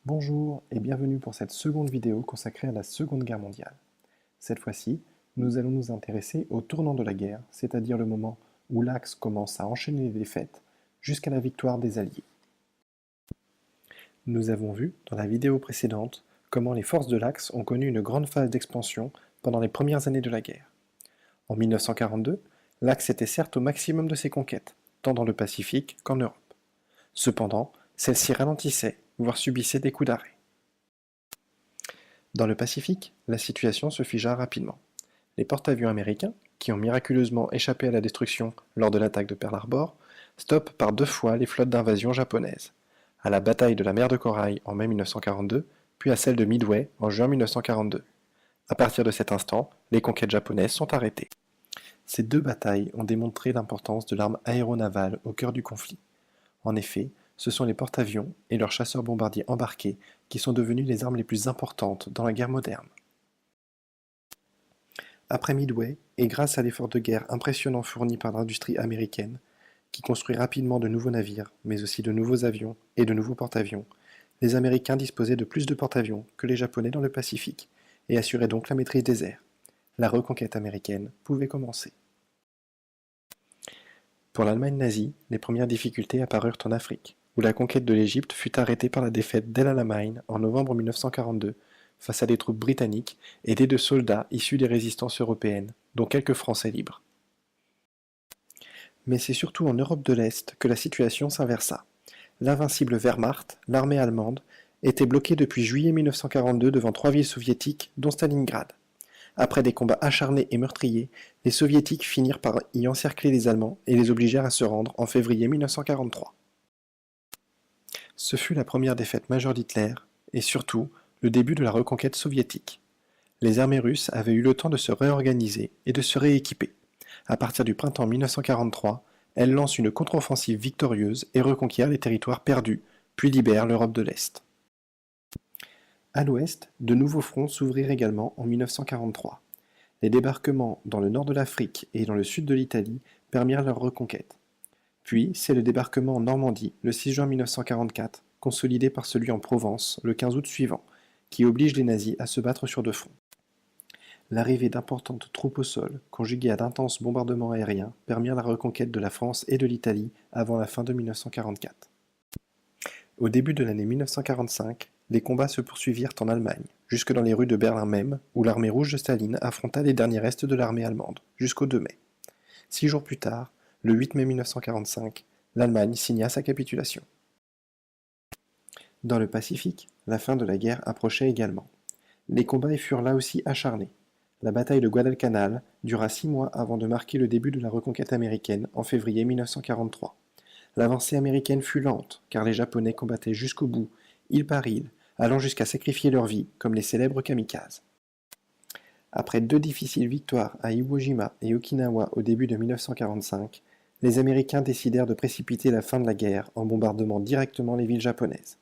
Bonjour et bienvenue pour cette seconde vidéo consacrée à la Seconde Guerre mondiale. Cette fois-ci, nous allons nous intéresser au tournant de la guerre, c'est-à-dire le moment où l'Axe commence à enchaîner les défaites jusqu'à la victoire des Alliés. Nous avons vu dans la vidéo précédente comment les forces de l'Axe ont connu une grande phase d'expansion pendant les premières années de la guerre. En 1942, l'Axe était certes au maximum de ses conquêtes, tant dans le Pacifique qu'en Europe. Cependant, celle-ci ralentissait, voire subissait des coups d'arrêt. Dans le Pacifique, la situation se figea rapidement. Les porte-avions américains, qui ont miraculeusement échappé à la destruction lors de l'attaque de Pearl Harbor, stoppent par 2 fois les flottes d'invasion japonaises, à la bataille de la mer de Corail en mai 1942, puis à celle de Midway en juin 1942. À partir de cet instant, les conquêtes japonaises sont arrêtées. Ces 2 batailles ont démontré l'importance de l'arme aéronavale au cœur du conflit. En effet, ce sont les porte-avions et leurs chasseurs-bombardiers embarqués qui sont devenus les armes les plus importantes dans la guerre moderne. Après Midway, et grâce à l'effort de guerre impressionnant fourni par l'industrie américaine, qui construit rapidement de nouveaux navires, mais aussi de nouveaux avions et de nouveaux porte-avions, les Américains disposaient de plus de porte-avions que les Japonais dans le Pacifique, et assuraient donc la maîtrise des airs. La reconquête américaine pouvait commencer. Pour l'Allemagne nazie, les premières difficultés apparurent en Afrique, où la conquête de l'Égypte fut arrêtée par la défaite d'El Alamein en novembre 1942, face à des troupes britanniques aidées de soldats issus des résistances européennes, dont quelques Français libres. Mais c'est surtout en Europe de l'Est que la situation s'inversa. L'invincible Wehrmacht, l'armée allemande, était bloquée depuis juillet 1942 devant 3 villes soviétiques, dont Stalingrad. Après des combats acharnés et meurtriers, les soviétiques finirent par y encercler les Allemands et les obligèrent à se rendre en février 1943. Ce fut la première défaite majeure d'Hitler, et surtout, le début de la reconquête soviétique. Les armées russes avaient eu le temps de se réorganiser et de se rééquiper. À partir du printemps 1943, elles lancent une contre-offensive victorieuse et reconquièrent les territoires perdus, puis libèrent l'Europe de l'Est. À l'ouest, de nouveaux fronts s'ouvrirent également en 1943. Les débarquements dans le nord de l'Afrique et dans le sud de l'Italie permirent leur reconquête. Puis, c'est le débarquement en Normandie, le 6 juin 1944, consolidé par celui en Provence, le 15 août suivant, qui oblige les nazis à se battre sur 2 fronts. L'arrivée d'importantes troupes au sol, conjuguée à d'intenses bombardements aériens, permirent la reconquête de la France et de l'Italie avant la fin de 1944. Au début de l'année 1945, les combats se poursuivirent en Allemagne, jusque dans les rues de Berlin même, où l'armée rouge de Staline affronta les derniers restes de l'armée allemande, jusqu'au 2 mai. 6 jours plus tard, le 8 mai 1945, l'Allemagne signa sa capitulation. Dans le Pacifique, la fin de la guerre approchait également. Les combats y furent là aussi acharnés. La bataille de Guadalcanal dura 6 mois avant de marquer le début de la reconquête américaine en février 1943. L'avancée américaine fut lente, car les Japonais combattaient jusqu'au bout, île par île, allant jusqu'à sacrifier leur vie, comme les célèbres kamikazes. Après 2 difficiles victoires à Iwo Jima et Okinawa au début de 1945, les Américains décidèrent de précipiter la fin de la guerre en bombardant directement les villes japonaises.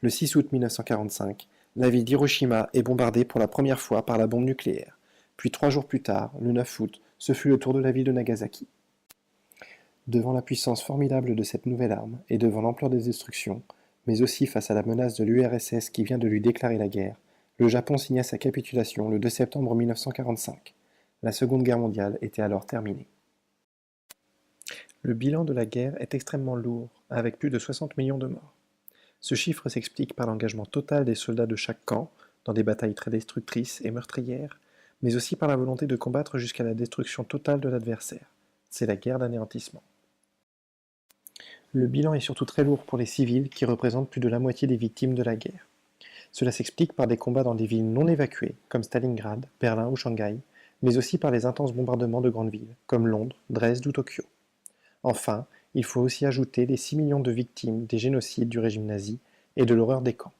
Le 6 août 1945, la ville d'Hiroshima est bombardée pour la première fois par la bombe nucléaire. Puis 3 jours plus tard, le 9 août, ce fut le tour de la ville de Nagasaki. Devant la puissance formidable de cette nouvelle arme et devant l'ampleur des destructions, mais aussi face à la menace de l'URSS qui vient de lui déclarer la guerre, le Japon signa sa capitulation le 2 septembre 1945. La Seconde Guerre mondiale était alors terminée. Le bilan de la guerre est extrêmement lourd, avec plus de 60 millions de morts. Ce chiffre s'explique par l'engagement total des soldats de chaque camp, dans des batailles très destructrices et meurtrières, mais aussi par la volonté de combattre jusqu'à la destruction totale de l'adversaire. C'est la guerre d'anéantissement. Le bilan est surtout très lourd pour les civils qui représentent plus de la moitié des victimes de la guerre. Cela s'explique par des combats dans des villes non évacuées, comme Stalingrad, Berlin ou Shanghai, mais aussi par les intenses bombardements de grandes villes, comme Londres, Dresde ou Tokyo. Enfin, il faut aussi ajouter les 6 millions de victimes des génocides du régime nazi et de l'horreur des camps.